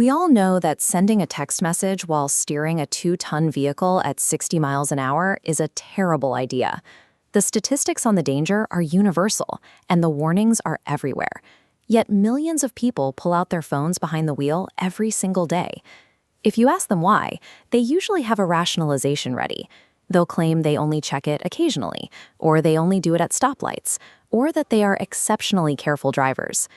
We all know that sending a text message while steering a 2-ton vehicle at 60 miles an hour is a terrible idea. The statistics on the danger are universal, and the warnings are everywhere. Yet millions of people pull out their phones behind the wheel every single day. If you ask them why, they usually have a rationalization ready. They'll claim they only check it occasionally, or they only do it at stoplights, or that they are exceptionally careful drivers.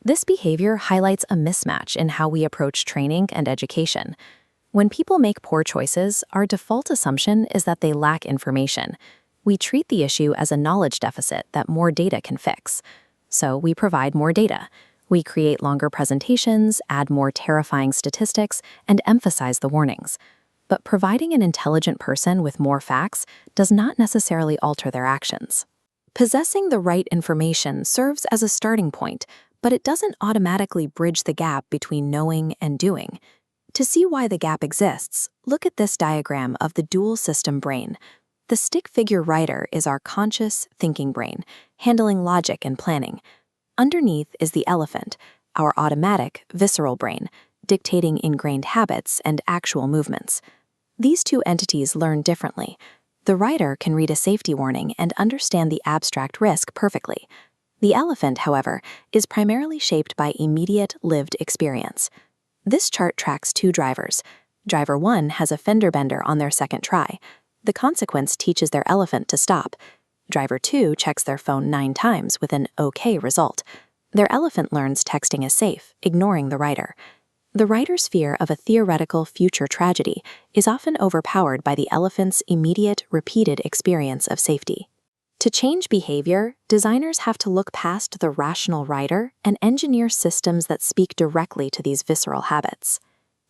This behavior highlights a mismatch in how we approach training and education. When people make poor choices, our default assumption is that they lack information. We treat the issue as a knowledge deficit that more data can fix. So we provide more data. We create longer presentations, add more terrifying statistics, and emphasize the warnings. But providing an intelligent person with more facts does not necessarily alter their actions. Possessing the right information serves as a starting point, but it doesn't automatically bridge the gap between knowing and doing. To see why the gap exists, look at this diagram of the dual system brain. The stick figure writer is our conscious, thinking brain, handling logic and planning. Underneath is the elephant, our automatic, visceral brain, dictating ingrained habits and actual movements. These two entities learn differently. The writer can read a safety warning and understand the abstract risk perfectly. The elephant, however, is primarily shaped by immediate lived experience. This chart tracks two drivers. Driver 1 has a fender bender on their second try. The consequence teaches their elephant to stop. Driver 2 checks their phone 9 times with an okay result. Their elephant learns texting is safe, ignoring the writer. The writer's fear of a theoretical future tragedy is often overpowered by the elephant's immediate, repeated experience of safety. To change behavior, designers have to look past the rational writer and engineer systems that speak directly to these visceral habits.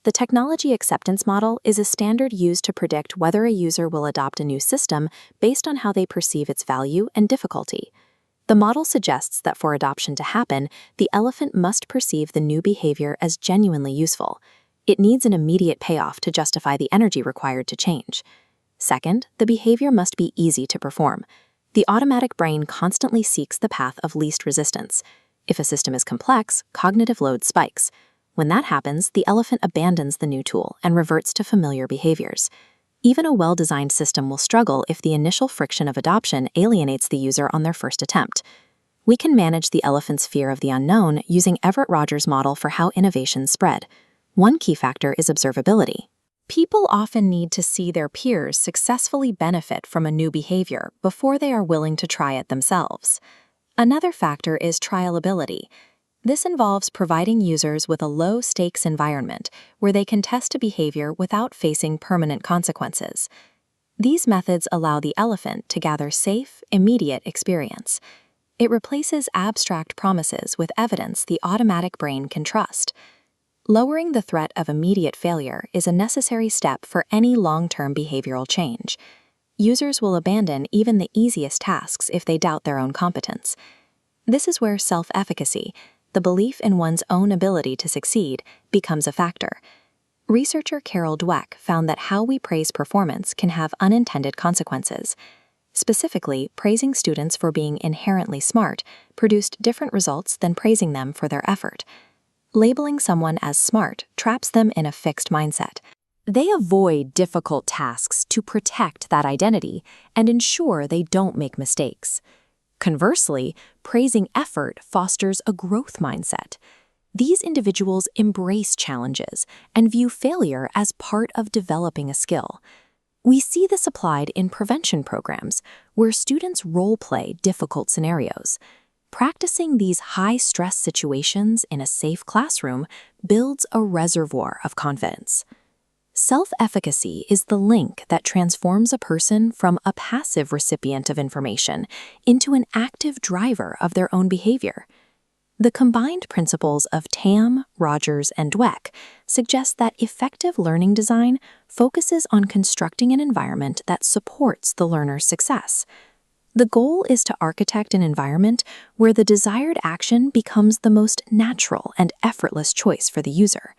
The technology acceptance model is a standard used to predict whether a user will adopt a new system based on how they perceive its value and difficulty. The model suggests that for adoption to happen, the elephant must perceive the new behavior as genuinely useful. It needs an immediate payoff to justify the energy required to change. Second, the behavior must be easy to perform. The automatic brain constantly seeks the path of least resistance. If a system is complex, cognitive load spikes. When that happens, the elephant abandons the new tool and reverts to familiar behaviors. Even a well-designed system will struggle if the initial friction of adoption alienates the user on their first attempt. We can manage the elephant's fear of the unknown using Everett Rogers' model for how innovations spread. One key factor is observability. People often need to see their peers successfully benefit from a new behavior before they are willing to try it themselves. Another factor is trialability. This involves providing users with a low-stakes environment where they can test a behavior without facing permanent consequences. These methods allow the elephant to gather safe, immediate experience. It replaces abstract promises with evidence the automatic brain can trust. Lowering the threat of immediate failure is a necessary step for any long-term behavioral change. Users will abandon even the easiest tasks if they doubt their own competence. This is where self-efficacy, the belief in one's own ability to succeed, becomes a factor. Researcher Carol Dweck found that how we praise performance can have unintended consequences. Specifically, praising students for being inherently smart produced different results than praising them for their effort. Labeling someone as smart traps them in a fixed mindset. They avoid difficult tasks to protect that identity and ensure they don't make mistakes. Conversely, praising effort fosters a growth mindset. These individuals embrace challenges and view failure as part of developing a skill. We see this applied in prevention programs, where students role-play difficult scenarios. Practicing these high-stress situations in a safe classroom builds a reservoir of confidence. Self-efficacy is the link that transforms a person from a passive recipient of information into an active driver of their own behavior. The combined principles of Tam, Rogers, and Dweck suggest that effective learning design focuses on constructing an environment that supports the learner's success. The goal is to architect an environment where the desired action becomes the most natural and effortless choice for the user.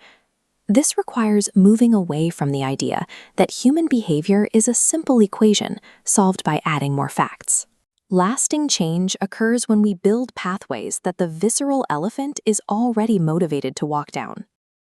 This requires moving away from the idea that human behavior is a simple equation solved by adding more facts. Lasting change occurs when we build pathways that the visceral elephant is already motivated to walk down.